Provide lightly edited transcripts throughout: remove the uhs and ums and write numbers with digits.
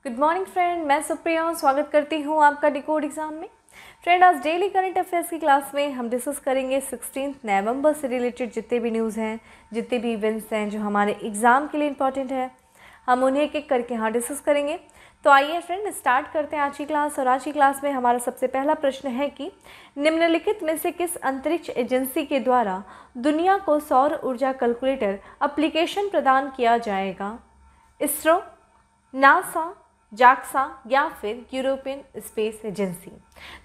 Good morning friend, मैं सुप्रिया स्वागत करती हूँ आपका डिकोड एग्जाम में। फ्रेंड, आज डेली करंट अफेयर्स की क्लास में हम डिस्कस करेंगे 16 नवंबर से रिलेटेड जितने भी न्यूज़ हैं, जितने भी इवेंट्स हैं जो हमारे एग्ज़ाम के लिए इंपॉर्टेंट है, हम उन्हें एक एक करके यहाँ डिस्कस करेंगे। तो आइए फ्रेंड स्टार्ट करते हैं आज की क्लास। और आज की क्लास में हमारा सबसे पहला प्रश्न है कि निम्नलिखित में से किस अंतरिक्ष एजेंसी के द्वारा दुनिया को सौर ऊर्जा कैलकुलेटर एप्लीकेशन प्रदान किया जाएगा? इसरो, नासा, जाक्सा या फिर यूरोपियन स्पेस एजेंसी।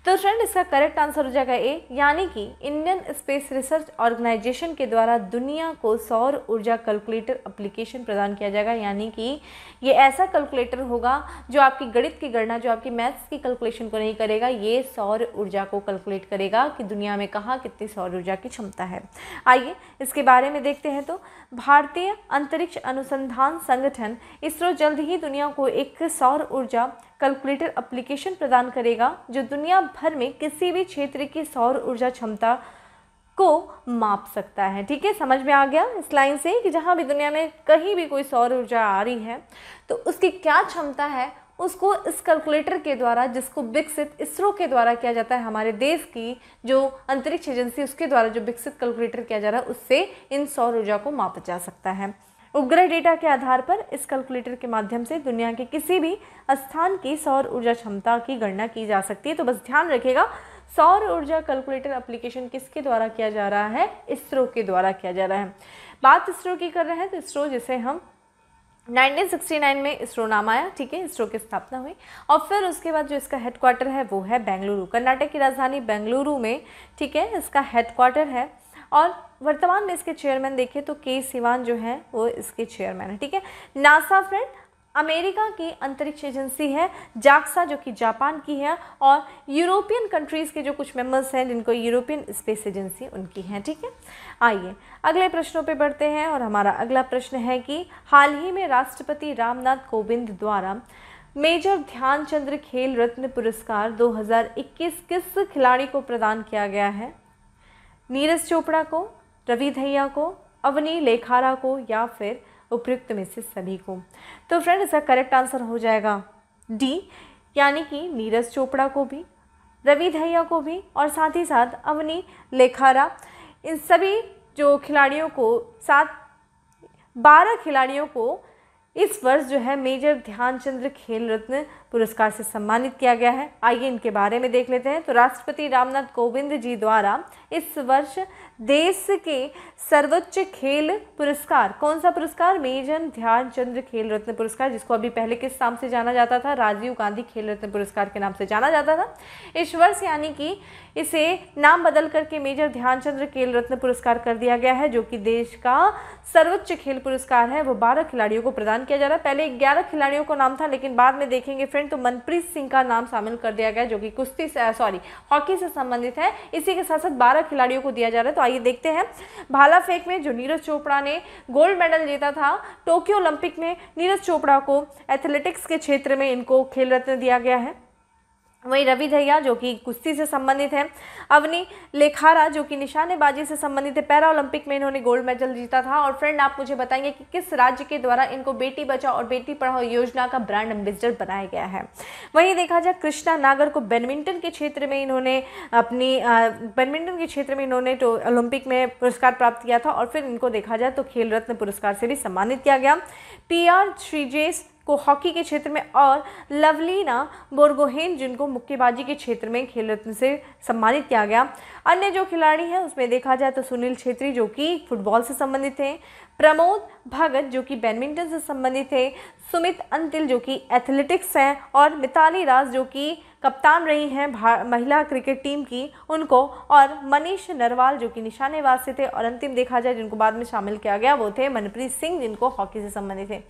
तो फ्रेंड, इसका करेक्ट आंसर हो जाएगा ए, यानी कि इंडियन स्पेस रिसर्च ऑर्गेनाइजेशन के द्वारा दुनिया को सौर ऊर्जा कैलकुलेटर एप्लीकेशन प्रदान किया जाएगा। यानी कि ये ऐसा कैलकुलेटर होगा जो आपकी गणित की गणना, जो आपकी मैथ्स की कैलकुलेशन को नहीं करेगा, ये सौर ऊर्जा को कैलकुलेट करेगा कि दुनिया में कहाँ कितनी सौर ऊर्जा की क्षमता है। आइए इसके बारे में देखते हैं। तो भारतीय अंतरिक्ष अनुसंधान संगठन इसरो जल्द ही दुनिया को एक सौर ऊर्जा कैलकुलेटर एप्लीकेशन प्रदान करेगा जो दुनिया भर में किसी भी क्षेत्र की सौर ऊर्जा क्षमता को माप सकता है। ठीक है, समझ में आ गया इस लाइन से कि जहाँ भी दुनिया में कहीं भी कोई सौर ऊर्जा आ रही है तो उसकी क्या क्षमता है, उसको इस कैलकुलेटर के द्वारा, जिसको विकसित इसरो के द्वारा किया जाता है, हमारे देश की जो अंतरिक्ष एजेंसी उसके द्वारा जो विकसित कैलकुलेटर किया जा रहा है, उससे इन सौर ऊर्जा को मापा जा सकता है। उपग्रह डेटा के आधार पर इस कैलकुलेटर के माध्यम से दुनिया के किसी भी स्थान की सौर ऊर्जा क्षमता की गणना की जा सकती है। तो बस ध्यान रखिएगा, सौर ऊर्जा कैलकुलेटर एप्लीकेशन किसके द्वारा किया जा रहा है? इसरो के द्वारा किया जा रहा है। बात इसरो की कर रहे हैं तो इसरो, जिसे हम 1969 में इसरो नाम आया, ठीक है, इसरो की स्थापना हुई और फिर उसके बाद जो इसका हेडक्वार्टर है वो है बेंगलुरु, कर्नाटक की राजधानी बेंगलुरु में, ठीक है, इसका हेडक्वार्टर है। और वर्तमान में इसके चेयरमैन देखें तो के सिवान जो है वो इसके चेयरमैन है। ठीक है, नासा फ्रेंड अमेरिका की अंतरिक्ष एजेंसी है, जाक्सा जो कि जापान की है, और यूरोपियन कंट्रीज़ के जो कुछ मेंबर्स हैं जिनको यूरोपियन स्पेस एजेंसी उनकी है। ठीक है, आइए अगले प्रश्नों पे बढ़ते हैं। और हमारा अगला प्रश्न है कि हाल ही में राष्ट्रपति रामनाथ कोविंद द्वारा मेजर ध्यानचंद खेल रत्न पुरस्कार 2021 किस खिलाड़ी को प्रदान किया गया है? नीरज चोपड़ा को, रवि दहिया को, अवनी लेखारा को या फिर उपयुक्त में से सभी को? तो फ्रेंड, इसका करेक्ट आंसर हो जाएगा डी, यानी कि नीरज चोपड़ा को भी, रवि दहिया को भी और साथ ही साथ अवनी लेखारा, इन सभी जो खिलाड़ियों को, 12 खिलाड़ियों को इस वर्ष जो है मेजर ध्यानचंद खेल रत्न पुरस्कार से सम्मानित किया गया है। आइए इनके बारे में देख लेते हैं। तो राष्ट्रपति रामनाथ कोविंद जी द्वारा इस वर्ष देश के सर्वोच्च खेल पुरस्कार, कौन सा पुरस्कार? मेजर ध्यानचंद खेल रत्न पुरस्कार, जिसको अभी पहले किस नाम से जाना जाता था? राजीव गांधी खेल रत्न पुरस्कार के नाम से जाना जाता था। इस वर्ष यानी कि इसे नाम बदल करके मेजर ध्यानचंद खेल रत्न पुरस्कार कर दिया गया है, जो कि देश का सर्वोच्च खेल पुरस्कार है। वो 12 खिलाड़ियों को प्रदान किया जा रहा है। पहले 11 खिलाड़ियों को नाम था, लेकिन बाद में देखेंगे फ्रेंड तो मनप्रीत सिंह का नाम शामिल कर दिया गया, जो कि हॉकी से संबंधित है। इसी के साथ साथ 12 खिलाड़ियों को दिया जा रहा है। तो आइए देखते हैं। भाला फेंक में जो नीरज चोपड़ा ने गोल्ड मेडल जीता था टोक्यो ओलंपिक में, नीरज चोपड़ा को एथलेटिक्स के क्षेत्र में इनको खेल रत्न दिया गया है। वहीं रवि दहिया जो कि कुश्ती से संबंधित है, अवनी लेखारा जो कि निशानेबाजी से संबंधित है, पैरा ओलंपिक में इन्होंने गोल्ड मेडल जीता था। और फ्रेंड, आप मुझे बताएंगे कि किस राज्य के द्वारा इनको बेटी बचाओ और बेटी पढ़ाओ योजना का ब्रांड एम्बेसडर बनाया गया है? वहीं देखा जाए कृष्णा नागर को बैडमिंटन के क्षेत्र में इन्होंने तो ओलंपिक में पुरस्कार प्राप्त किया था। और फिर इनको देखा जाए तो खेल रत्न पुरस्कार से भी सम्मानित किया गया। PR श्रीजेश को हॉकी के क्षेत्र में और लवलीना बोरगोहेन जिनको मुक्केबाजी के क्षेत्र में खेल रत्न से सम्मानित किया गया। अन्य जो खिलाड़ी हैं उसमें देखा जाए तो सुनील छेत्री जो कि फुटबॉल से संबंधित थे, प्रमोद भगत जो कि बैडमिंटन से संबंधित थे, सुमित अंतिल जो कि एथलेटिक्स हैं, और मिताली राज जो कि कप्तान रही हैं महिला क्रिकेट टीम की, उनको, और मनीष नरवाल जो कि निशानेबाज से थे, और अंतिम देखा जाए जिनको बाद में शामिल किया गया वो थे मनप्रीत सिंह जिनको हॉकी से संबंधित थे।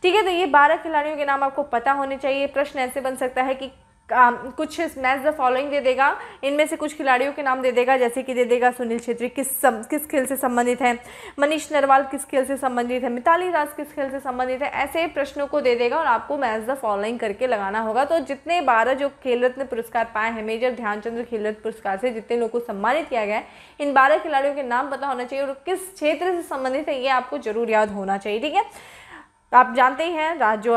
ठीक है, तो ये 12 खिलाड़ियों के नाम आपको पता होने चाहिए। प्रश्न ऐसे बन सकता है कि कुछ मैच द फॉलोइंग दे देगा, इनमें से कुछ खिलाड़ियों के नाम दे देगा, जैसे कि दे देगा सुनील छेत्री किस खेल से संबंधित है, मनीष नरवाल किस खेल से संबंधित है, मिताली राज किस खेल से संबंधित है, ऐसे प्रश्नों को दे देगा और आपको मैच द फॉलोइंग करके लगाना होगा। तो जितने 12 जो खेल रत्न पुरस्कार पाए हैं मेजर ध्यानचंद खेल रत्न पुरस्कार से, जितने लोगों को सम्मानित किया गया है, इन 12 खिलाड़ियों के नाम पता होना चाहिए और किस क्षेत्र से संबंधित है ये आपको जरूर याद होना चाहिए। ठीक है, आप जानते ही हैं जो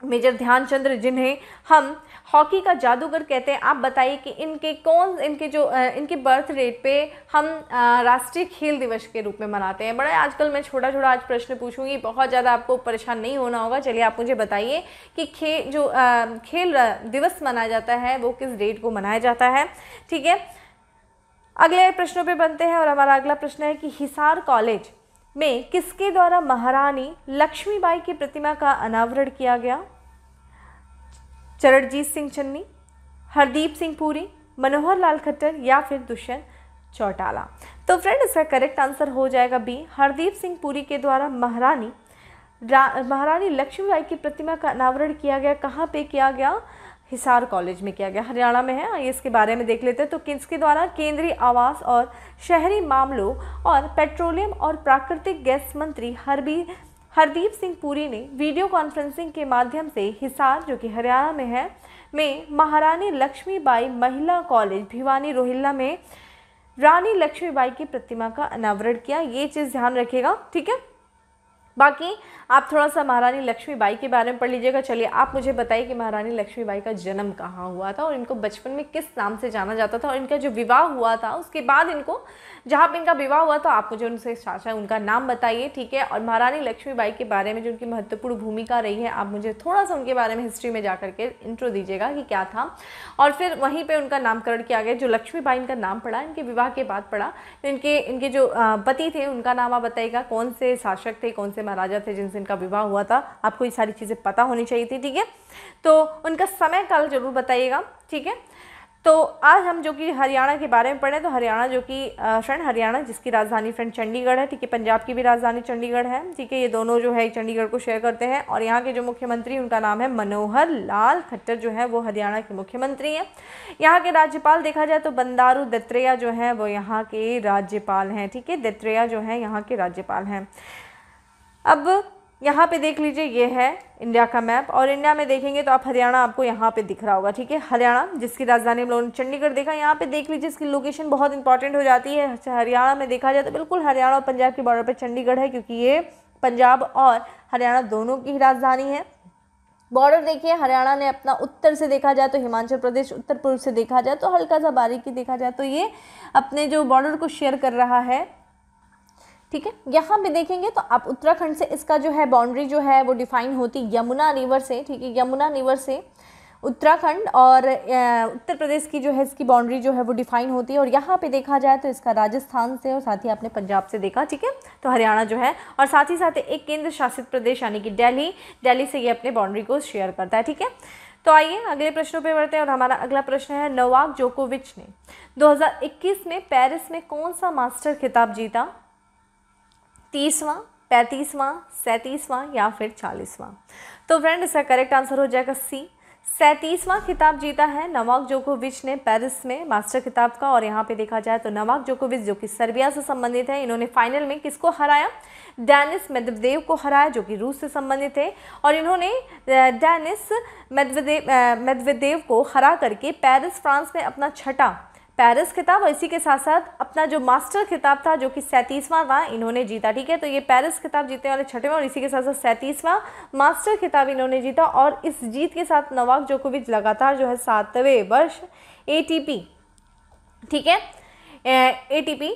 मेजर ध्यानचंद, जिन्हें हम हॉकी का जादूगर कहते हैं, आप बताइए कि इनके बर्थ डेट पे हम राष्ट्रीय खेल दिवस के रूप में मनाते हैं। बड़ा आजकल मैं छोटा छोटा आज प्रश्न पूछूंगी, बहुत ज़्यादा आपको परेशान नहीं होना होगा। चलिए आप मुझे बताइए कि खेल दिवस मनाया जाता है वो किस डेट को मनाया जाता है। ठीक है, अगले प्रश्नों पे बनते हैं और हमारा अगला प्रश्न है कि हिसार कॉलेज में किसके द्वारा महारानी लक्ष्मीबाई की प्रतिमा का अनावरण किया गया? चरणजीत सिंह चन्नी, हरदीप सिंह पुरी, मनोहर लाल खट्टर या फिर दुष्यंत चौटाला। तो फ्रेंड इसका करेक्ट आंसर हो जाएगा बी, हरदीप सिंह पुरी के द्वारा महारानी लक्ष्मीबाई की प्रतिमा का अनावरण किया गया। कहाँ पे किया गया? हिसार कॉलेज में किया गया, हरियाणा में है। आइए इसके बारे में देख लेते हैं। तो किसके द्वारा? केंद्रीय आवास और शहरी मामलों और पेट्रोलियम और प्राकृतिक गैस मंत्री हरदीप सिंह पुरी ने वीडियो कॉन्फ्रेंसिंग के माध्यम से हिसार, जो कि हरियाणा में है, में महारानी लक्ष्मीबाई महिला कॉलेज भिवानी रोहिल्ला में रानी लक्ष्मीबाई की प्रतिमा का अनावरण किया। ये चीज़ ध्यान रखिएगा, ठीक है। बाकी आप थोड़ा सा महारानी लक्ष्मीबाई के बारे में पढ़ लीजिएगा। चलिए आप मुझे बताइए कि महारानी लक्ष्मीबाई का जन्म कहाँ हुआ था और इनको बचपन में किस नाम से जाना जाता था, और इनका जो विवाह हुआ था उसके बाद इनको, जहाँ पे इनका विवाह हुआ था, आप मुझे उनसे साझा उनका नाम बताइए, ठीक है। और महारानी लक्ष्मीबाई के बारे में जो उनकी महत्वपूर्ण भूमिका रही है, आप मुझे थोड़ा सा उनके बारे में हिस्ट्री में जा करके इंट्रो दीजिएगा कि क्या था। और फिर वहीं पर उनका नामकरण किया गया, जो लक्ष्मीबाई इनका नाम पड़ा इनके विवाह के बाद पड़ा। तो इनके जो पति थे उनका नाम आप बताइएगा, कौन से शासक थे, कौन से महाराजा थे जिनसे इनका विवाह हुआ था। आपको ये सारी चीज़ें पता होनी चाहिए थी, ठीक है। तो उनका समय काल जरूर बताइएगा, ठीक है। तो आज हम जो कि हरियाणा के बारे में पढ़ें, तो हरियाणा जो कि फ्रेंड हरियाणा जिसकी राजधानी फ्रेंड चंडीगढ़ है, ठीक है। पंजाब की भी राजधानी चंडीगढ़ है, ठीक है। ये दोनों जो है चंडीगढ़ को शेयर करते हैं। और यहाँ के जो मुख्यमंत्री उनका नाम है मनोहर लाल खट्टर, जो है वो हरियाणा के मुख्यमंत्री हैं। यहाँ के राज्यपाल देखा जाए तो बंडारू दत्तात्रेय जो है वो यहाँ के राज्यपाल हैं, ठीक है। दत्तात्रेय जो है यहाँ के राज्यपाल हैं। अब यहाँ पे देख लीजिए, ये है इंडिया का मैप, और इंडिया में देखेंगे तो आप हरियाणा आपको यहाँ पे दिख रहा होगा, ठीक है। हरियाणा जिसकी राजधानी हम लोगों ने चंडीगढ़ देखा, यहाँ पे देख लीजिए इसकी लोकेशन बहुत इंपॉर्टेंट हो जाती है। हरियाणा में देखा जाए तो बिल्कुल हरियाणा और पंजाब के बॉर्डर पे चंडीगढ़ है, क्योंकि ये पंजाब और हरियाणा दोनों की राजधानी है। बॉर्डर देखिए, हरियाणा ने अपना उत्तर से देखा जाए तो हिमाचल प्रदेश, उत्तर पूर्व से देखा जाए तो हल्का सा बारीकी देखा जाए तो ये अपने जो बॉर्डर को शेयर कर रहा है, ठीक है। यहाँ पे देखेंगे तो आप उत्तराखंड से इसका जो है बाउंड्री जो है वो डिफाइन होती यमुना रिवर से, ठीक है। यमुना रिवर से उत्तराखंड और उत्तर प्रदेश की जो है इसकी बाउंड्री जो है वो डिफाइन होती है। और यहाँ पे देखा जाए तो इसका राजस्थान से और साथ ही आपने पंजाब से देखा, ठीक है। तो हरियाणा जो है, और साथ ही साथ एक केंद्र शासित प्रदेश यानी कि दिल्ली से ये अपने बाउंड्री को शेयर करता है, ठीक है। तो आइए अगले प्रश्नों पे बढ़ते हैं और हमारा अगला प्रश्न है, नोवाक जोकोविच ने 2021 में पेरिस में कौन सा मास्टर खिताब जीता? 30वां, 35वां, 37वां या फिर 40वां? तो फ्रेंड इसका करेक्ट आंसर हो जाएगा सी, 37वां खिताब जीता है नोवाक जोकोविच ने पेरिस में मास्टर खिताब का। और यहाँ पे देखा जाए तो नोवाक जोकोविच जो कि सर्बिया से संबंधित है, इन्होंने फाइनल में किसको हराया? डेनिस मेदवेदेव को हराया, जो कि रूस से संबंधित है। और इन्होंने डेनिस मेदवेदेव को हरा करके पेरिस फ्रांस में अपना छठा पेरिस खिताब और इसी के साथ साथ अपना जो मास्टर खिताब था जो कि 37वां था इन्होंने जीता, ठीक है। तो ये पेरिस खिताब जीतने वाले छठे और इसी के साथ साथ 37वां मास्टर खिताब इन्होंने जीता। और इस जीत के साथ नोवाक जोकोविच लगातार जो है 7वें वर्ष ATP, ठीक है, ATP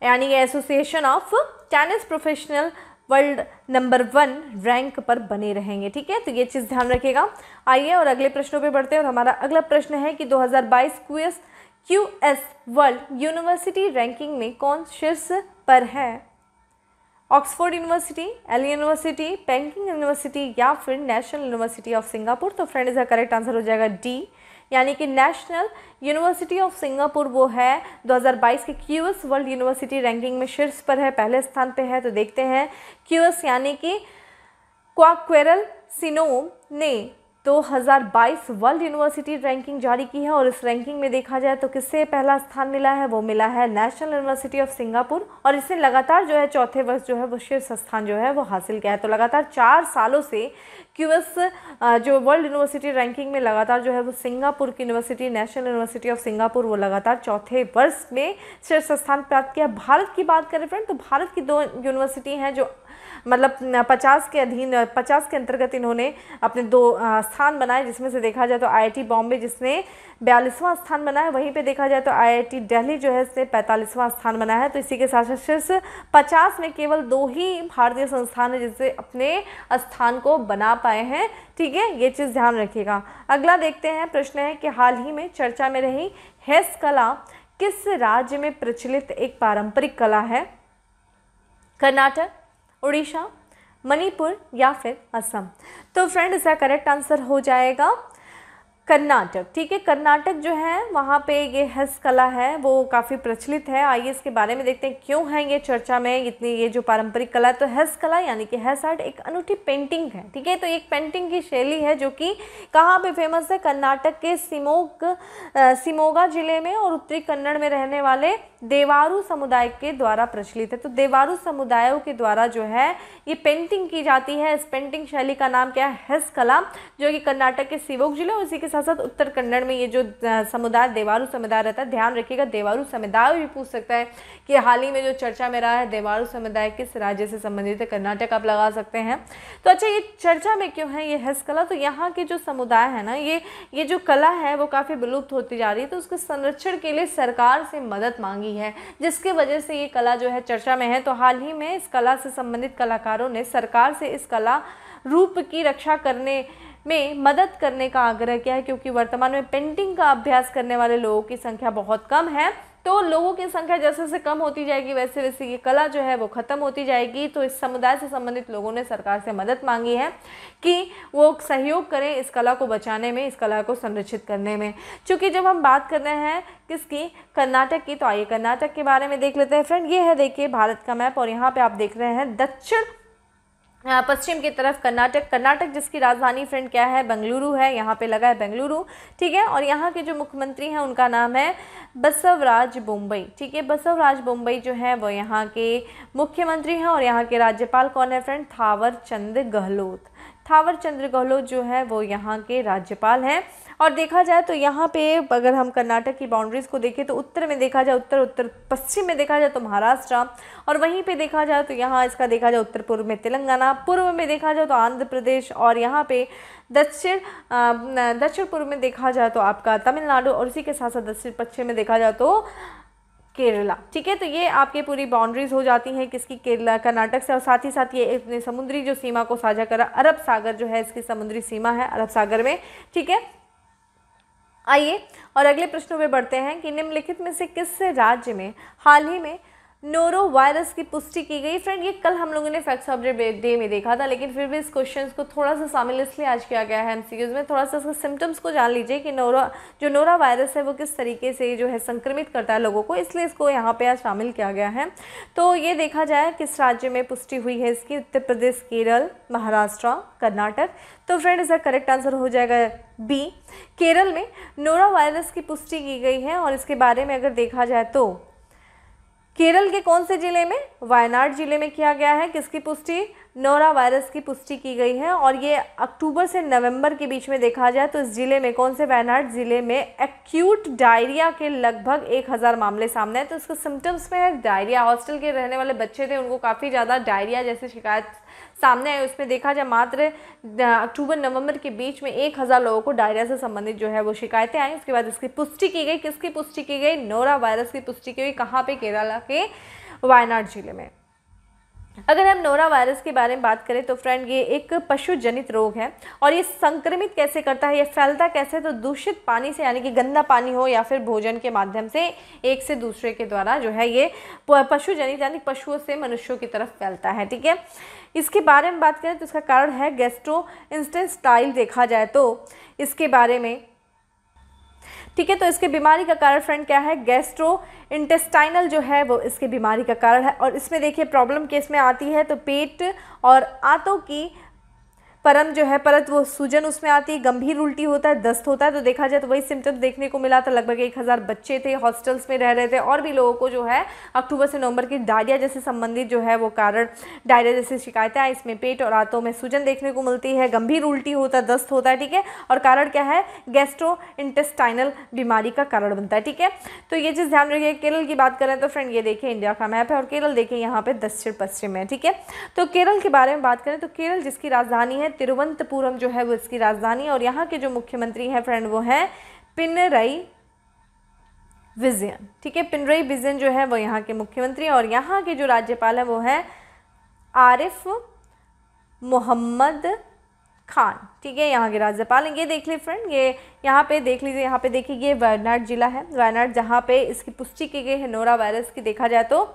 यानी कि association of tennis professional world number 1 rank पर बने रहेंगे, ठीक है। तो ये चीज़ ध्यान रखिएगा। आइए और अगले प्रश्नों पे बढ़ते हैं और हमारा अगला प्रश्न है कि 2022 QS वर्ल्ड यूनिवर्सिटी रैंकिंग में कौन शीर्ष पर है? Oxford university, L university, packing university या फिर नेशनल यूनिवर्सिटी ऑफ सिंगापुर? तो फ्रेंड इसका करेक्ट आंसर हो जाएगा डी, यानी कि नेशनल यूनिवर्सिटी ऑफ सिंगापुर वो है 2022 के QS वर्ल्ड यूनिवर्सिटी रैंकिंग में शीर्ष पर है, पहले स्थान पे है। तो देखते हैं QS यानी कि क्वाक्वेरल सिनोम ने 2022 वर्ल्ड यूनिवर्सिटी रैंकिंग जारी की है। और इस रैंकिंग में देखा जाए तो किससे पहला स्थान मिला है? वो मिला है नेशनल यूनिवर्सिटी ऑफ सिंगापुर। और इसने लगातार जो है चौथे वर्ष जो है वो शीर्ष स्थान जो है वो हासिल किया है। तो लगातार 4 सालों से QS जो वर्ल्ड यूनिवर्सिटी रैंकिंग में लगातार जो है वो सिंगापुर की university, national university of Singapore, वो लगातार चौथे वर्ष में शीर्ष स्थान प्राप्त किया। भारत की बात करें फ्रेंड तो भारत की 2 यूनिवर्सिटी हैं जो मतलब 50 के अधीन 50 के अंतर्गत इन्होंने अपने 2 स्थान बनाए, जिसमें से देखा जाए तो IIT बॉम्बे जिसने 42वां स्थान बनाया, वहीं पे देखा जाए तो IIT दिल्ली जो है इसने 45वां स्थान बनाया है। तो इसी के साथ साथ शीर्ष 50 में केवल 2 ही भारतीय संस्थान है जिससे अपने स्थान को बना पाए हैं। ठीक है, ये चीज़ ध्यान रखिएगा। अगला देखते हैं, प्रश्न है कि हाल ही में चर्चा में रही हेस कला किस राज्य में प्रचलित एक पारंपरिक कला है? कर्नाटक, उड़ीसा, मणिपुर या फिर असम? तो फ्रेंड इसका करेक्ट आंसर हो जाएगा कर्नाटक। ठीक है, कर्नाटक जो है वहाँ पे ये हस्तकला है वो काफ़ी प्रचलित है। आइए इसके बारे में देखते हैं क्यों है ये चर्चा में इतनी, ये जो पारंपरिक कला। तो हस्तकला यानी कि हैस आर्ट एक अनूठी पेंटिंग है। ठीक है, तो एक पेंटिंग की शैली है जो कि कहाँ पे फेमस है? कर्नाटक के शिमोगा जिले में और उत्तरी कन्नड़ में रहने वाले देवारू समुदाय के द्वारा प्रचलित है। तो देवारू समुदायों के द्वारा जो है ये पेंटिंग की जाती है। इस पेंटिंग शैली का नाम क्या है? हस्तकला, जो कि कर्नाटक के शिवोग जिले और उसी के साथ साथ उत्तर कन्नड़ में ये जो समुदाय देवारू समुदाय रहता है, ध्यान रखिएगा देवारू समुदाय भी पूछ सकता है कि हाल ही में जो चर्चा में रहा है देवारू समुदाय किस राज्य से संबंधित है? कर्नाटक आप लगा सकते हैं। तो अच्छा, ये चर्चा में क्यों है ये हस्तकला? तो यहाँ के जो समुदाय है ना, ये जो कला है वो काफ़ी विलुप्त होती जा रही है, तो उसके संरक्षण के लिए सरकार से मदद मांगी है, जिसकी वजह से ये कला जो है चर्चा में है। तो हाल ही में इस कला से संबंधित कलाकारों ने सरकार से इस कला रूप की रक्षा करने में मदद करने का आग्रह किया है, क्योंकि वर्तमान में पेंटिंग का अभ्यास करने वाले लोगों की संख्या बहुत कम है। तो लोगों की संख्या जैसे जैसे कम होती जाएगी वैसे वैसे ये कला जो है वो ख़त्म होती जाएगी। तो इस समुदाय से संबंधित लोगों ने सरकार से मदद मांगी है कि वो सहयोग करें इस कला को बचाने में, इस कला को संरक्षित करने में। चूँकि जब हम बात कर रहे हैं किसकी? कर्नाटक की, तो आइए कर्नाटक के बारे में देख लेते हैं। फ्रेंड ये है देखिए भारत का मैप और यहाँ पर आप देख रहे हैं दक्षिण पश्चिम की तरफ कर्नाटक जिसकी राजधानी फ्रेंड क्या है? बेंगलुरु है। यहाँ पे लगा है बेंगलुरु। ठीक है, और यहाँ के जो मुख्यमंत्री हैं उनका नाम है बसवराज बोम्मई। ठीक है, बसवराज बोम्मई जो है वो यहाँ के मुख्यमंत्री हैं और यहाँ के राज्यपाल कौन है फ्रेंड? थावर चंद गहलोत। थावर चंद गहलोत जो है वो यहाँ के राज्यपाल हैं। और देखा जाए तो यहाँ पे अगर हम कर्नाटक की बाउंड्रीज़ को देखें तो उत्तर में देखा जाए उत्तर पश्चिम में देखा जाए तो महाराष्ट्र, और वहीं पे देखा जाए तो यहाँ इसका देखा जाए उत्तर पूर्व में तेलंगाना, पूर्व में देखा जाए तो आंध्र प्रदेश, और यहाँ पे दक्षिण पूर्व में देखा जाए तो आपका तमिलनाडु, और इसी के साथ साथ दक्षिण पश्चिम में देखा जाए तो केरला। ठीक है, तो ये आपके पूरी बाउंड्रीज हो जाती हैं किसकी? केरला कर्नाटक से। और साथ ही साथ ये अपने समुद्री जो सीमा को साझा करा, अरब सागर जो है इसकी समुद्री सीमा है अरब सागर में। ठीक है, आइए और अगले प्रश्नों पे बढ़ते हैं कि निम्नलिखित में से किस राज्य में हाल ही में नोरो वायरस की पुष्टि की गई? फ्रेंड ये कल हम लोगों ने फैक्ट्स ऑफ डे में देखा था, लेकिन फिर भी इस क्वेश्चन को थोड़ा सा शामिल इसलिए आज किया गया है एमसीक्यूज में। थोड़ा सा इसके सिम्टम्स को जान लीजिए कि नोरा वायरस है वो किस तरीके से जो है संक्रमित करता है लोगों को, इसलिए इसको यहाँ पे आज शामिल किया गया है। तो ये देखा जाए किस राज्य में पुष्टि हुई है इसकी? उत्तर प्रदेश, केरल, महाराष्ट्र, कर्नाटक। तो फ्रेंड इसका करेक्ट आंसर हो जाएगा बी, केरल में नोरा वायरस की पुष्टि की गई है। और इसके बारे में अगर देखा जाए तो केरल के कौन से जिले में? वायनाड जिले में किया गया है। किसकी पुष्टि? नोरा वायरस की पुष्टि की गई है। और ये अक्टूबर से नवंबर के बीच में देखा जाए तो इस जिले में, कौन से? वायनाड जिले में एक्यूट डायरिया के लगभग 1000 मामले सामने आए। तो इसके सिम्टम्स में है डायरिया। हॉस्टल के रहने वाले बच्चे थे, उनको काफ़ी ज़्यादा डायरिया जैसी शिकायत सामने आए। उसमें देखा जाए मात्र अक्टूबर नवंबर के बीच में 1000 लोगों को डायरिया से संबंधित जो है वो शिकायतें आई। उसके बाद इसकी पुष्टि की गई। किसकी पुष्टि की गई? नोरा वायरस की पुष्टि की गई। कहाँ पे? केरला के वायनाड जिले में। अगर हम नोरा वायरस के बारे में बात करें तो फ्रेंड ये एक पशु जनित रोग है और ये संक्रमित कैसे करता है, ये फैलता कैसे? तो दूषित पानी से, यानी कि गंदा पानी हो या फिर भोजन के माध्यम से एक से दूसरे के द्वारा जो है ये पशु जनित यानी पशुओं से मनुष्यों की तरफ फैलता है। ठीक है, इसके बारे में बात करें तो इसका कारण है गैस्ट्रोइंटेस्टाइनल देखा जाए तो इसके बारे में। ठीक है, तो इसके बीमारी का कारण फ्रेंड क्या है? गैस्ट्रोइंटेस्टाइनल जो है वो इसके बीमारी का कारण है। और इसमें देखिए प्रॉब्लम केस में आती है तो पेट और आंतों की परम जो है परत वो सूजन उसमें आती है, गंभीर उल्टी होता है, दस्त होता है। तो देखा जाए तो वही सिम्टम्स देखने को मिला था। लगभग 1000 बच्चे थे, हॉस्टल्स में रह रहे थे और भी लोगों को जो है अक्टूबर से नवंबर की डायरिया जैसे संबंधित जो है वो कारण डायरिया जैसी शिकायतें आई। इसमें पेट और आंतों में सूजन देखने को मिलती है, गंभीर उल्टी होता है, दस्त होता है, ठीक है। और कारण क्या है, गैस्ट्रोइंटेस्टाइनल बीमारी का कारण बनता है, ठीक है। तो ये चीज़ ध्यान रखिए। केरल की बात करें तो फ्रेंड ये देखिए इंडिया का मैप है और केरल देखिए यहाँ पे दक्षिण पश्चिम है, ठीक है। तो केरल के बारे में बात करें तो केरल जिसकी राजधानी है तिरुवनंतपुरम जो है वो इसकी राजधानी है और यहाँ के जो मुख्यमंत्री हैं फ्रेंड वो है पिनरई विजयन, ठीक है। पिनरई विजयन जो है वो यहाँ के मुख्यमंत्री और यहाँ के जो राज्यपाल है वो है आरिफ मोहम्मद खान, ठीक है, यहाँ के राज्यपाल हैं। ये देख लीजिए फ्रेंड, ये यहाँ पे देख लीजिए, यहाँ पे देखिए ये वायनाड जिला है, वायनाड जहाँ पे इसकी पुष्टि की गई है नोरा वायरस की, देखा जाए तो,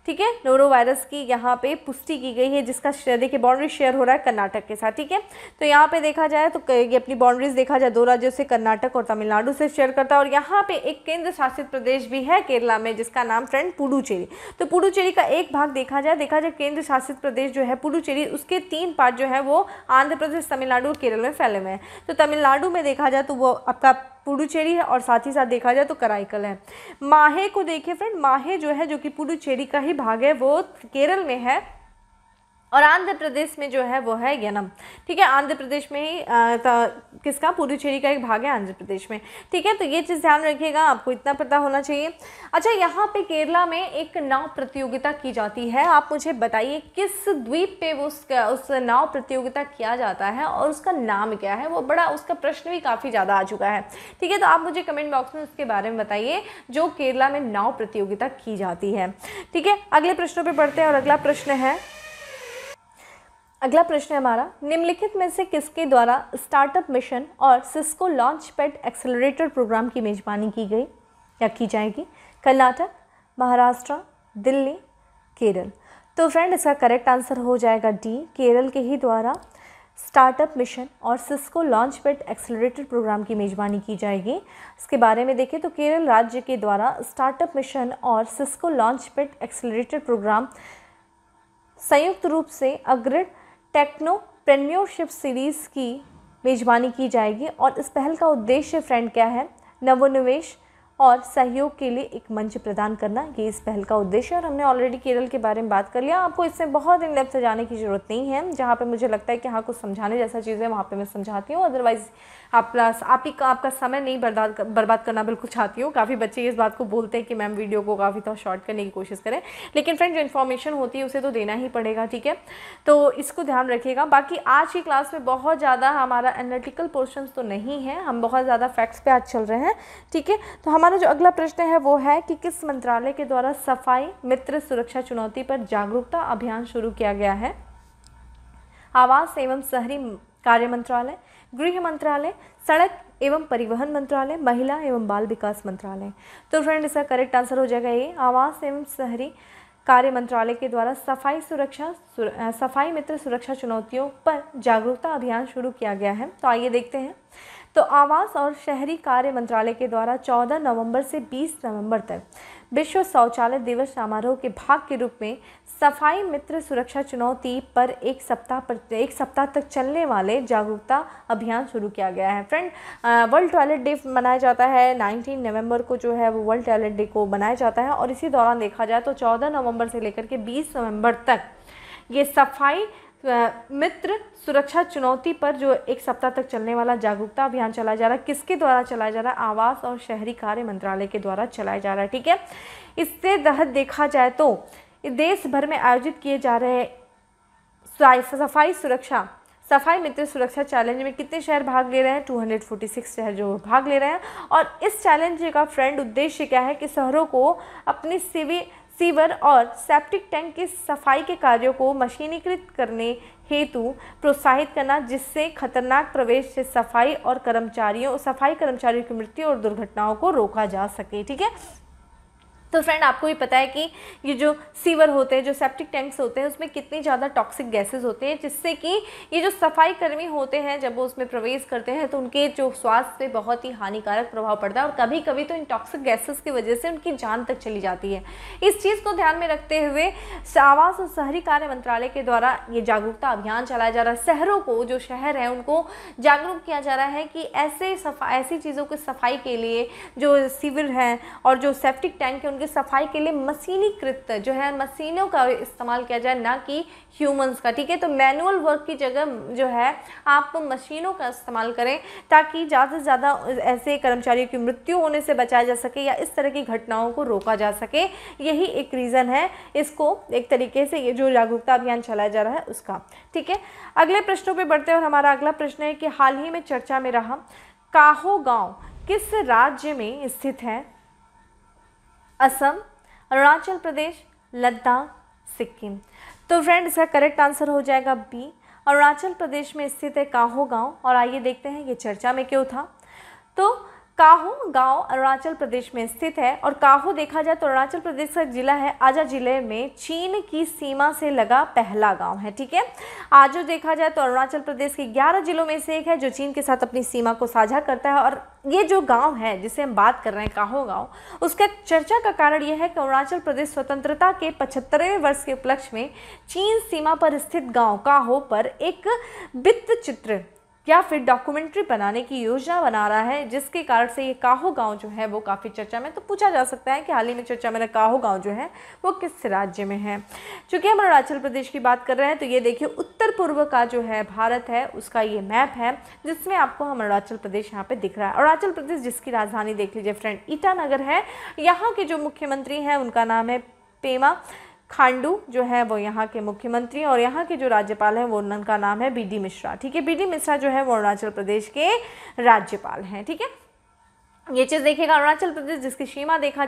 ठीक है, नोरो वायरस की यहाँ पे पुष्टि की गई है जिसका देखिए बाउंड्री शेयर हो रहा है कर्नाटक के साथ, ठीक है। तो यहाँ पे देखा जाए तो ये अपनी बाउंड्रीज देखा जाए 2 राज्यों से कर्नाटक और तमिलनाडु से शेयर करता है और यहाँ पे एक केंद्र शासित प्रदेश भी है केरला में जिसका नाम फ्रेंड पुडुचेरी। तो पुडुचेरी का एक भाग देखा जाए केंद्र शासित प्रदेश जो है पुडुचेरी, उसके 3 पार्ट जो है वो आंध्र प्रदेश, तमिलनाडु और केरल में फैले हुए हैं। तो तमिलनाडु में देखा जाए तो वो आपका पुडुचेरी है और साथ ही साथ देखा जाए तो कराईकल है। माहे को देखिए फ्रेंड, माहे जो है जो कि पुडुचेरी का ही भाग है वो केरल में है और आंध्र प्रदेश में जो है वो है यनम, ठीक है। आंध्र प्रदेश में ही किसका, पुडुचेरी का एक भाग है आंध्र प्रदेश में, ठीक है। तो ये चीज़ ध्यान रखिएगा, आपको इतना पता होना चाहिए। अच्छा, यहाँ पे केरला में एक नाव प्रतियोगिता की जाती है। आप मुझे बताइए किस द्वीप पे वो उस नाव प्रतियोगिता किया जाता है और उसका नाम क्या है। वो बड़ा उसका प्रश्न भी काफ़ी ज़्यादा आ चुका है, ठीक है। तो आप मुझे कमेंट बॉक्स में उसके बारे में बताइए जो केरला में नाव प्रतियोगिता की जाती है, ठीक है। अगले प्रश्नों पर बढ़ते हैं और अगला प्रश्न है हमारा, निम्नलिखित में से किसके द्वारा स्टार्टअप मिशन और Cisco launch pad accelerator programme की मेजबानी की गई या की जाएगी। कर्नाटक, महाराष्ट्र, दिल्ली, केरल। तो फ्रेंड इसका करेक्ट आंसर हो जाएगा डी, केरल के ही द्वारा स्टार्टअप मिशन और Cisco launch pad accelerator programme की मेजबानी की जाएगी। इसके बारे में देखें तो केरल राज्य के द्वारा स्टार्टअप मिशन और Cisco launch pad accelerator programme संयुक्त रूप से अग्रणी टेक्नोप्रेन्योरशिप सीरीज़ की मेजबानी की जाएगी और इस पहल का उद्देश्य फ्रेंड क्या है, नवोन्मेष और सहयोग के लिए एक मंच प्रदान करना, ये इस पहल का उद्देश्य। और हमने ऑलरेडी केरल के बारे में बात कर लिया, आपको इसमें बहुत इन डेप्थ से जाने की ज़रूरत नहीं है। जहाँ पे मुझे लगता है कि हाँ कुछ समझाने जैसा चीज़ है वहाँ पे मैं समझाती हूँ, अदरवाइज़ आपका समय नहीं बर्बाद करना बिल्कुल चाहती हूँ। काफ़ी बच्चे इस बात को बोलते हैं कि मैम वीडियो को काफ़ी थोड़ा शॉर्ट करने की कोशिश करें, लेकिन फ्रेंड जो इन्फॉर्मेशन होती है उसे तो देना ही पड़ेगा, ठीक है। तो इसको ध्यान रखिएगा। बाकी आज की क्लास में बहुत ज़्यादा हमारा एनालिटिकल पोर्शन तो नहीं है, हम बहुत ज़्यादा फैक्ट्स पे आज चल रहे हैं, ठीक है। तो हमारा जो अगला प्रश्न है वो है कि किस मंत्रालय के द्वारा सफाई मित्र सुरक्षा चुनौती पर जागरूकता अभियान शुरू किया गया है। आवास एवं शहरी कार्य मंत्रालय, गृह मंत्रालय, सड़क एवं परिवहन मंत्रालय, महिला एवं बाल विकास मंत्रालय। तो फ्रेंड इसका करेक्ट आंसर हो जाएगा ये, आवास एवं शहरी कार्य मंत्रालय के द्वारा सफाई मित्र सुरक्षा चुनौतियों पर जागरूकता अभियान शुरू किया गया है। तो आइए देखते हैं। तो आवास और शहरी कार्य मंत्रालय के द्वारा 14 नवंबर से 20 नवंबर तक विश्व शौचालय दिवस समारोह के भाग के रूप में सफाई मित्र सुरक्षा चुनौती पर एक सप्ताह तक चलने वाले जागरूकता अभियान शुरू किया गया है। फ्रेंड वर्ल्ड टॉयलेट डे मनाया जाता है 19 नवंबर को, जो है वो वर्ल्ड टॉयलेट डे को मनाया जाता है और इसी दौरान देखा जाए तो 14 नवंबर से लेकर के 20 नवंबर तक ये सफाई मित्र सुरक्षा चुनौती पर जो एक सप्ताह तक चलने वाला जागरूकता अभियान चलाया जा रहा है, किसके द्वारा चलाया जा रहा है, आवास और शहरी कार्य मंत्रालय के द्वारा चलाया जा रहा है, ठीक है। इसके तहत देखा जाए तो देश भर में आयोजित किए जा रहे सफाई मित्र सुरक्षा चैलेंज में कितने शहर भाग ले रहे हैं, 246 शहर जो भाग ले रहे हैं। और इस चैलेंज का फ्रेंड उद्देश्य क्या है कि शहरों को अपने सीवर और सेप्टिक टैंक की सफाई के कार्यों को मशीनीकृत करने हेतु प्रोत्साहित करना, जिससे खतरनाक प्रवेश से सफाई कर्मचारियों की मृत्यु और दुर्घटनाओं को रोका जा सके, ठीक है। तो फ्रेंड आपको भी पता है कि ये जो सीवर होते हैं, जो सेप्टिक टैंक्स होते हैं, उसमें कितनी ज़्यादा टॉक्सिक गैसेस होते हैं, जिससे कि ये जो सफाई कर्मी होते हैं जब वो उसमें प्रवेश करते हैं तो उनके जो स्वास्थ्य पे बहुत ही हानिकारक प्रभाव पड़ता है और कभी कभी तो इन टॉक्सिक गैसेस की वजह से उनकी जान तक चली जाती है। इस चीज़ को ध्यान में रखते हुए आवास और शहरी कार्य मंत्रालय के द्वारा ये जागरूकता अभियान चलाया जा रहा है। शहरों को, जो शहर है उनको जागरूक किया जा रहा है कि ऐसी चीज़ों की सफाई के लिए जो सीवर हैं और जो सेप्टिक टैंक है सफाई के लिए मशीनीकृत जो है मशीनों का इस्तेमाल किया जाए, ना कि ह्यूमंस का। ठीक है, तो मैनुअल वर्क की जगह जो है आप मशीनों का इस्तेमाल करें ताकि ज़्यादा से ज़्यादा ऐसे कर्मचारियों की मृत्यु होने से बचाया जा सके या इस तरह की घटनाओं को रोका जा सके। यही एक रीज़न है इसको एक तरीके से ये जो जागरूकता अभियान चलाया जा रहा है उसका। ठीक है, अगले प्रश्नों पर बढ़ते हैं और हमारा अगला प्रश्न है कि हाल ही में चर्चा में रहा काहो गाँव किस राज्य में स्थित है? असम, अरुणाचल प्रदेश, लद्दाख, सिक्किम। तो फ्रेंड इसका करेक्ट आंसर हो जाएगा बी, अरुणाचल प्रदेश में स्थित है काहो गांव। और आइए देखते हैं ये चर्चा में क्यों था। तो काहो गांव अरुणाचल प्रदेश में स्थित है और काहो देखा जाए तो अरुणाचल प्रदेश का जिला है। आजा जिले में चीन की सीमा से लगा पहला गांव है। ठीक है, आजो देखा जाए तो अरुणाचल प्रदेश के 11 जिलों में से एक है जो चीन के साथ अपनी सीमा को साझा करता है। और ये जो गांव है जिसे हम बात कर रहे हैं काहो गांव, उसका चर्चा का कारण यह है कि अरुणाचल प्रदेश स्वतंत्रता के 75वें वर्ष के उपलक्ष्य में चीन सीमा पर स्थित गाँव काहो पर एक भित्ति चित्र या फिर डॉक्यूमेंट्री बनाने की योजना बना रहा है, जिसके कारण से ये काहो गांव जो है वो काफ़ी चर्चा में। तो पूछा जा सकता है कि हाल ही में चर्चा में काहो गांव जो है वो किस राज्य में है। चूँकि हम अरुणाचल प्रदेश की बात कर रहे हैं तो ये देखिए उत्तर पूर्व का जो है भारत है उसका ये मैप है जिसमें आपको हम अरुणाचल प्रदेश यहाँ पे दिख रहा है। अरुणाचल प्रदेश जिसकी राजधानी देख लीजिए फ्रेंड ईटानगर है। यहाँ के जो मुख्यमंत्री हैं उनका नाम है पेमा खांडू जो है वो यहाँ के मुख्यमंत्री, और यहाँ के जो राज्यपाल हैं वो उनका नाम है बी.डी. मिश्रा। ठीक है, बी.डी. मिश्रा जो है वो अरुणाचल प्रदेश के राज्यपाल हैं। ठीक है, ये चीज़ देखिएगा। अरुणाचल प्रदेश जिसकी सीमा देखा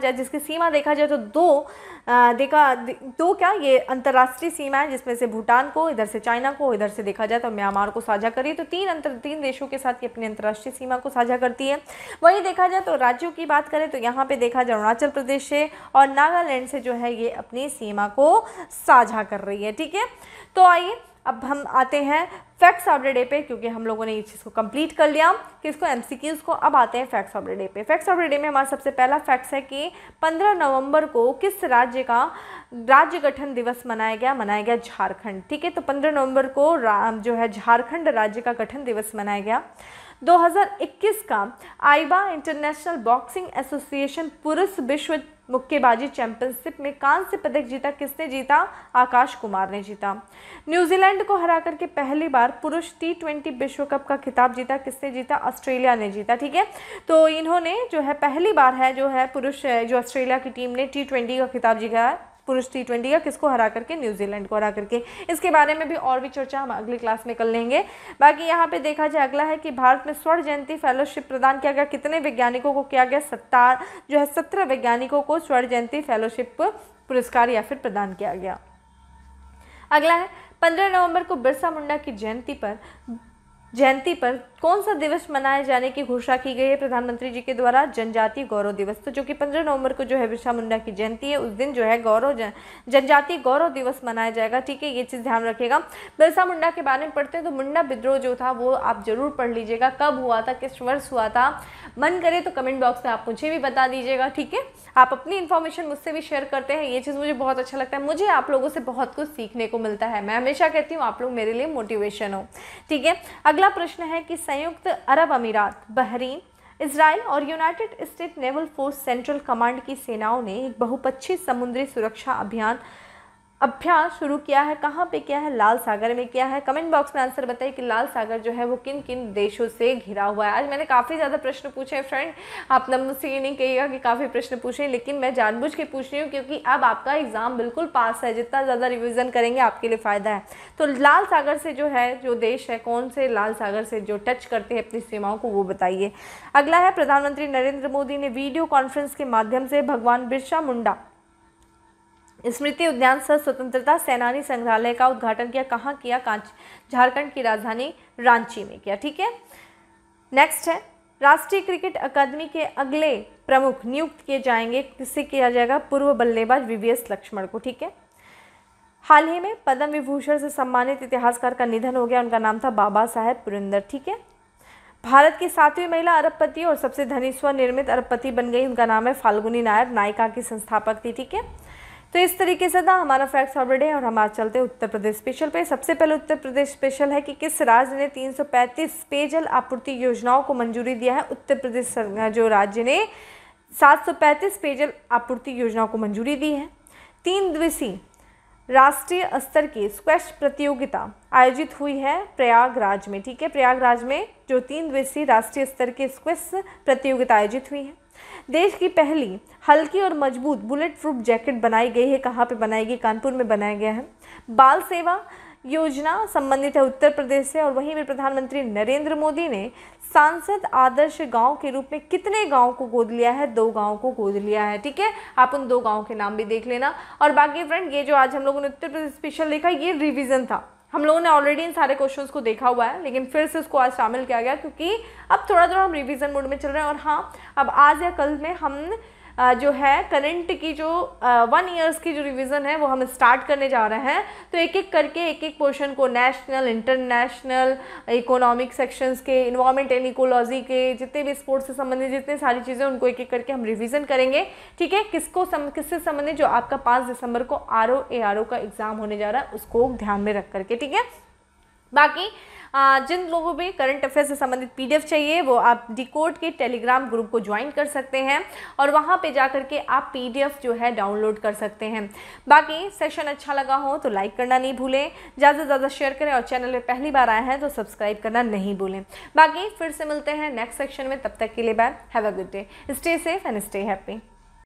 जाए तो दो क्या ये अंतर्राष्ट्रीय सीमा है, जिसमें से भूटान को, इधर से चाइना को, इधर से देखा जाए तो म्यांमार को साझा करी। तो तीन देशों के साथ ये अपनी अंतर्राष्ट्रीय सीमा को साझा करती है। वहीं देखा जाए तो राज्यों की बात करें तो यहाँ पे देखा जाए अरुणाचल प्रदेश से और नागालैंड से जो है ये अपनी सीमा को साझा कर रही है। ठीक है, तो आइए अब हम आते हैं फैक्ट्स ऑफ द डे पे, क्योंकि हम लोगों ने इस चीज़ को कंप्लीट कर लिया किसको एमसीक्यूज को। अब आते हैं फैक्ट्स ऑफ द डे पे। फैक्ट्स ऑफ द डे में हमारा सबसे पहला फैक्ट्स है कि 15 नवंबर को किस राज्य का राज्य गठन दिवस मनाया गया झारखंड। ठीक है, तो 15 नवंबर को जो है झारखंड राज्य का गठन दिवस मनाया गया। 2021 का आईबा इंटरनेशनल बॉक्सिंग एसोसिएशन पुरुष विश्व मुक्केबाजी चैंपियनशिप में कांस्य पदक जीता। किसने जीता? आकाश कुमार ने जीता। न्यूजीलैंड को हरा करके पहली बार पुरुष T20 विश्व कप का खिताब जीता। किसने जीता? ऑस्ट्रेलिया ने जीता। ठीक है, तो इन्होंने जो है पहली बार है जो है पुरुष जो ऑस्ट्रेलिया की टीम ने T20 का खिताब जीता है, पुरुष T20 का, किसको हरा करके? न्यूजीलैंड को हरा करके। इसके बारे में भी और भी चर्चा हम अगली क्लास में कर लेंगे। बाकी यहाँ पे देखा जाए अगला है कि भारत में स्वर्ण जयंती फेलोशिप प्रदान किया गया। कितने वैज्ञानिकों को किया गया? 17 वैज्ञानिकों को स्वर्ण जयंती फेलोशिप पुरस्कार या फिर प्रदान किया गया। अगला है 15 नवंबर को बिरसा मुंडा की जयंती पर कौन सा दिवस मनाए जाने की घोषणा की गई है प्रधानमंत्री जी के द्वारा? जनजातीय गौरव दिवस। तो जो कि 15 नवंबर को जो है बिरसा मुंडा की जयंती है, उस दिन जो है जनजातीय गौरव दिवस मनाया जाएगा। ठीक है, ये चीज़ ध्यान रखिएगा। बिरसा मुंडा के बारे में पढ़ते हैं तो मुंडा विद्रोह जो था वो आप जरूर पढ़ लीजिएगा, कब हुआ था, किस वर्ष हुआ था। मन करे तो कमेंट बॉक्स में आप मुझे भी बता दीजिएगा। ठीक है, आप अपनी इन्फॉर्मेशन मुझसे भी शेयर करते हैं, ये चीज़ मुझे बहुत अच्छा लगता है। मुझे आप लोगों से बहुत कुछ सीखने को मिलता है। मैं हमेशा कहती हूँ आप लोग मेरे लिए मोटिवेशन हो। ठीक है, अगला प्रश्न है कि संयुक्त अरब अमीरात, बहरीन, इजराइल और United state naval force central command की सेनाओं ने एक बहुपक्षीय समुद्री सुरक्षा अभ्यास शुरू किया है। कहाँ पे किया है? लाल सागर में किया है। कमेंट बॉक्स में आंसर बताइए कि लाल सागर जो है वो किन किन देशों से घिरा हुआ है। आज मैंने काफ़ी ज़्यादा प्रश्न पूछे हैं फ्रेंड, आप लोग मुझसे ये नहीं कहिएगा कि काफ़ी प्रश्न पूछे, लेकिन मैं जानबूझ के पूछ रही हूँ क्योंकि अब आपका एग्जाम बिल्कुल पास है। जितना ज़्यादा रिविज़न करेंगे आपके लिए फ़ायदा है। तो लाल सागर से जो है जो देश है, कौन से लाल सागर से जो टच करते हैं अपनी सीमाओं को, वो बताइए। अगला है प्रधानमंत्री नरेंद्र मोदी ने वीडियो कॉन्फ्रेंस के माध्यम से भगवान बिरसा मुंडा स्मृति उद्यान सह स्वतंत्रता सेनानी संग्रहालय का उद्घाटन किया। कहाँ किया? झारखंड की राजधानी रांची में किया। ठीक है, नेक्स्ट है राष्ट्रीय क्रिकेट अकादमी के अगले प्रमुख नियुक्त किए जाएंगे, किससे किया जाएगा? पूर्व बल्लेबाज वीवीएस लक्ष्मण को। ठीक है। हाल ही में पद्म विभूषण से सम्मानित इतिहासकार का निधन हो गया, उनका नाम था बाबा साहेब पुरंदर। ठीक है। भारत की 7वीं महिला अरबपति और सबसे धनी स्वनिर्मित अरबपति बन गई, उनका नाम है फाल्गुनी नायर, नायका की संस्थापक थी। ठीक है। तो इस तरीके से था हमारा फैक्ट्स फॉर डे और हम आज चलते हैं उत्तर प्रदेश स्पेशल पे। सबसे पहले उत्तर प्रदेश स्पेशल है कि किस राज्य ने 335 पेयजल आपूर्ति योजनाओं को मंजूरी दिया है? उत्तर प्रदेश जो राज्य ने 735 पेयजल आपूर्ति योजनाओं को मंजूरी दी है। 3 दिवसीय राष्ट्रीय स्तर की स्क्वैश प्रतियोगिता आयोजित हुई है प्रयागराज में। ठीक है। प्रयागराज में जो 3 दिवसीय राष्ट्रीय स्तर की स्क्वैश प्रतियोगिता आयोजित हुई है। देश की पहली हल्की और मजबूत बुलेट प्रूफ जैकेट बनाई गई है। कहाँ पे बनाई गई? कानपुर में बनाया गया है। बाल सेवा योजना संबंधित है उत्तर प्रदेश से। और वहीं में प्रधानमंत्री नरेंद्र मोदी ने सांसद आदर्श गांव के रूप में कितने गांव को गोद लिया है? 2 गांव को गोद लिया है। ठीक है। आप उन 2 गांव के नाम भी देख लेना। और बाकी फ्रेंड, ये जो आज हम लोगों ने उत्तर प्रदेश स्पेशल देखा, ये रिवीजन था। हम लोगों ने ऑलरेडी इन सारे क्वेश्चंस को देखा हुआ है, लेकिन फिर से इसको आज शामिल किया गया क्योंकि अब थोड़ा थोड़ा हम रिवीजन मोड में चल रहे हैं। और हाँ, अब आज या कल में हम जो है करंट की जो 1 ईयर्स की जो रिवीजन है वो हम स्टार्ट करने जा रहे हैं। तो एक एक करके एक एक पोर्शन को नेशनल, इंटरनेशनल, इकोनॉमिक सेक्शंस के, इन्वायरमेंट एंड इकोलॉजी के, जितने भी स्पोर्ट्स से संबंधित जितनी सारी चीज़ें, उनको एक एक करके हम रिवीजन करेंगे। ठीक है। किससे संबंधित? जो आपका 5 दिसंबर को RO का एग्जाम होने जा रहा है, उसको ध्यान में रख करके। ठीक है। बाकी जिन लोगों को भी करंट अफेयर से संबंधित PDF चाहिए, वो आप डिकोड के टेलीग्राम ग्रुप को ज्वाइन कर सकते हैं और वहाँ पे जा करके आप PDF जो है डाउनलोड कर सकते हैं। बाकी सेशन अच्छा लगा हो तो लाइक करना नहीं भूलें, ज़्यादा से ज़्यादा शेयर करें और चैनल पे पहली बार आए हैं तो सब्सक्राइब करना नहीं भूलें। बाकी फिर से मिलते हैं नेक्स्ट सेक्शन में, तब तक के लिए bye, have a good day, stay safe and stay happy.